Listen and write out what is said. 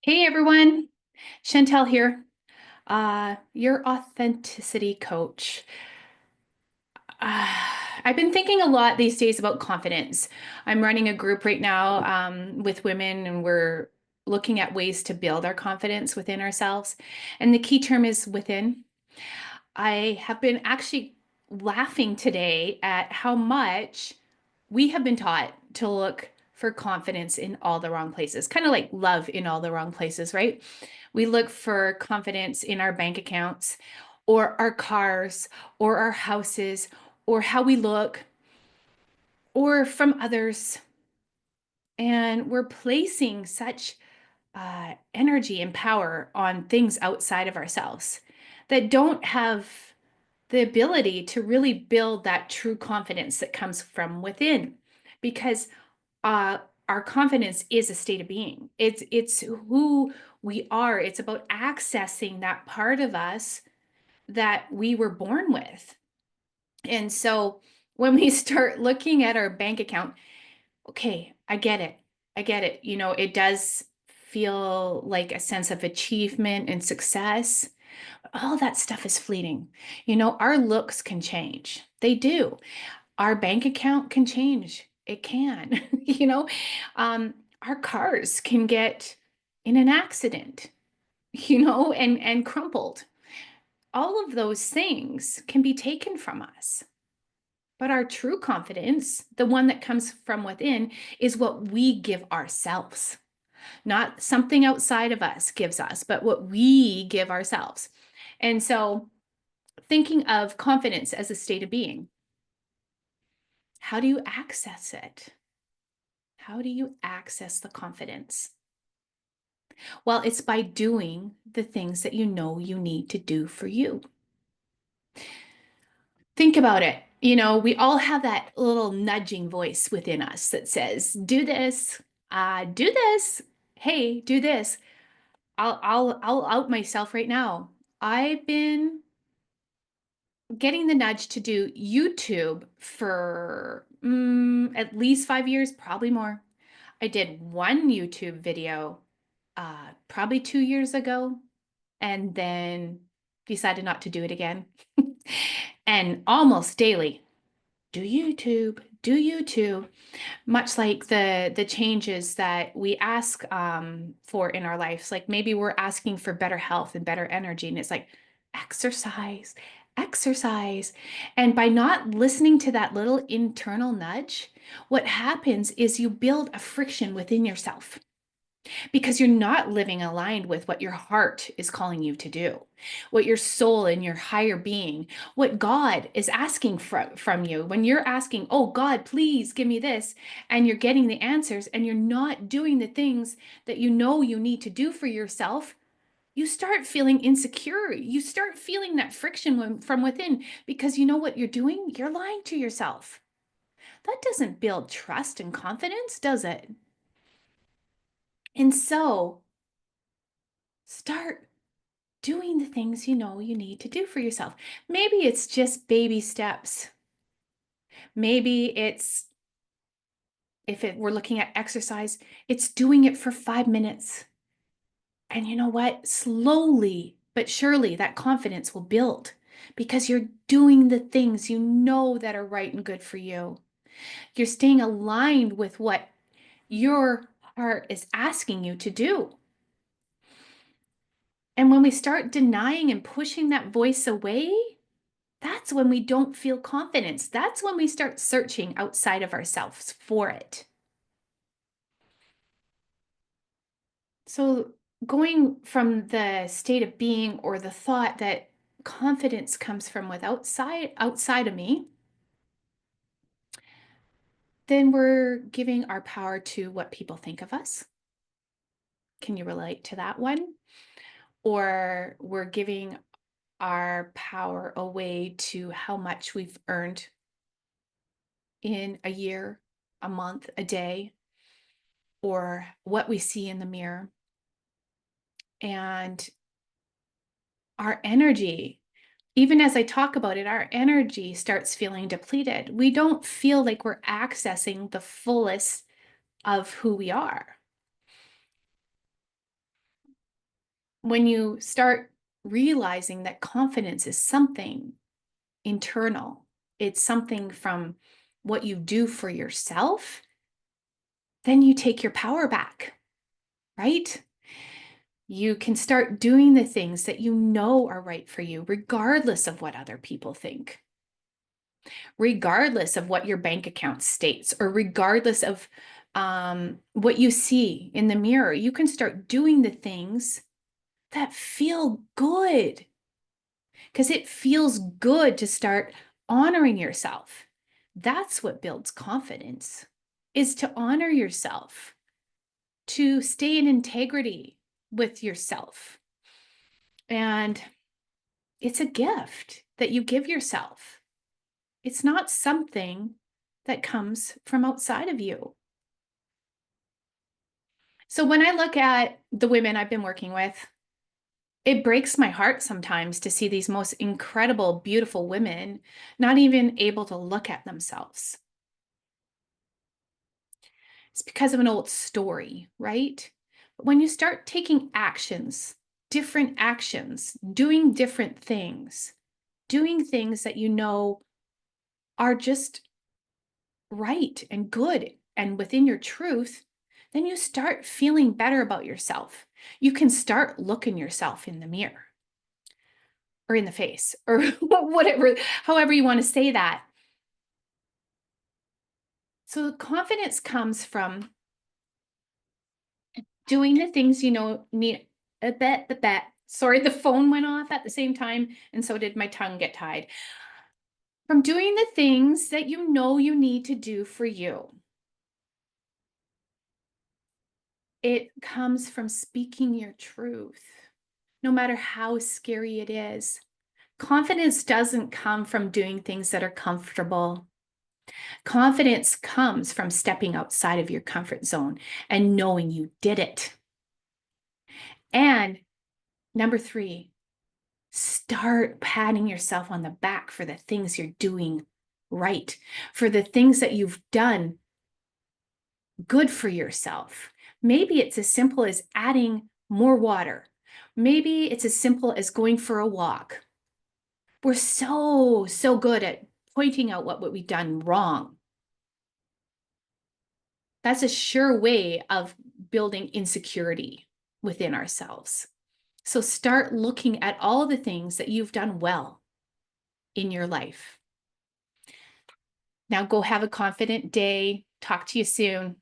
Hey everyone, Chantel here, your authenticity coach. Uh, I've been thinking a lot these days about confidence. I'm running a group right now with women, and we're looking at ways to build our confidence within ourselves. And the key term is within. I have been actually laughing today at how much we have been taught to look for confidence in all the wrong places, kind of like love in all the wrong places, right? We look for confidence in our bank accounts or our cars or our houses or how we look or from others. And we're placing such energy and power on things outside of ourselves that don't have the ability to really build that true confidence that comes from within. Because uh, our confidence is a state of being. It's who we are. It's about accessing that part of us that we were born with. And so when we start looking at our bank account, okay, I get it. I get it. It does feel like a sense of achievement and success. All that stuff is fleeting. Our looks can change. They do. Our bank account can change. It can. Our cars can get in an accident, and crumpled. All of those things can be taken from us. But our true confidence, the one that comes from within, is what we give ourselves, not something outside of us gives us, but what we give ourselves. And so, thinking of confidence as a state of being, how do you access it? How do you access the confidence? Well, it's by doing the things that you know you need to do for you. Think about it. We all have that little nudging voice within us that says, do this, do this, hey, do this. I'll out myself right now. I've been getting the nudge to do YouTube for at least 5 years, probably more. I did one YouTube video probably 2 years ago, and then decided not to do it again. And almost daily, do YouTube, much like the changes that we ask for in our lives. Like maybe we're asking for better health and better energy, and it's like exercise, exercise. And by not listening to that little internal nudge, what happens is you build a friction within yourself because you're not living aligned with what your heart is calling you to do, what your soul and your higher being, what God is asking from you. When you're asking, oh, God, please give me this, and you're getting the answers and you're not doing the things that you know you need to do for yourself, you start feeling insecure. You start feeling that friction from within because you know what you're doing? You're lying to yourself. That doesn't build trust and confidence, does it? And so start doing the things you know you need to do for yourself. Maybe it's just baby steps. Maybe it's, we're looking at exercise, it's doing it for 5 minutes. And you know what? Slowly but surely that confidence will build because you're doing the things you know that are right and good for you. You're staying aligned with what your heart is asking you to do. And when we start denying and pushing that voice away, that's when we don't feel confidence. That's when we start searching outside of ourselves for it. So, going from the state of being or the thought that confidence comes from outside of me, then we're giving our power to what people think of us. Can you relate to that one? Or we're giving our power away to how much we've earned in a year, a month, a day, or what we see in the mirror. And our energy, even as I talk about it, our energy starts feeling depleted. We don't feel like we're accessing the fullest of who we are. when you start realizing that confidence is something internal, it's something from what you do for yourself, then you take your power back, right? You can start doing the things that you know are right for you, regardless of what other people think, regardless of what your bank account states, or regardless of what you see in the mirror. You can start doing the things that feel good because it feels good to start honoring yourself. That's what builds confidence, is to honor yourself, to stay in integrity with yourself. And it's a gift that you give yourself. It's not something that comes from outside of you. So when I look at the women I've been working with, it breaks my heart sometimes to see these most incredible, beautiful women not even able to look at themselves. It's because of an old story, right? But when you start taking actions, different actions, doing different things, doing things that you know are just right and good and within your truth, then you start feeling better about yourself. You can start looking yourself in the mirror or in the face or whatever, however you want to say that. So the confidence comes from doing the things you know need a bet. Sorry, the phone went off at the same time, and so did my tongue get tied. From doing the things that you know you need to do for you. It comes from speaking your truth, no matter how scary it is. Confidence doesn't come from doing things that are comfortable. Confidence comes from stepping outside of your comfort zone and knowing you did it. And number 3, start patting yourself on the back for the things you're doing right, for the things that you've done good for yourself. Maybe it's as simple as adding more water. Maybe it's as simple as going for a walk. We're so good at pointing out what we've done wrong. That's a sure way of building insecurity within ourselves. So start looking at all the things that you've done well in your life. Now go have a confident day. Talk to you soon.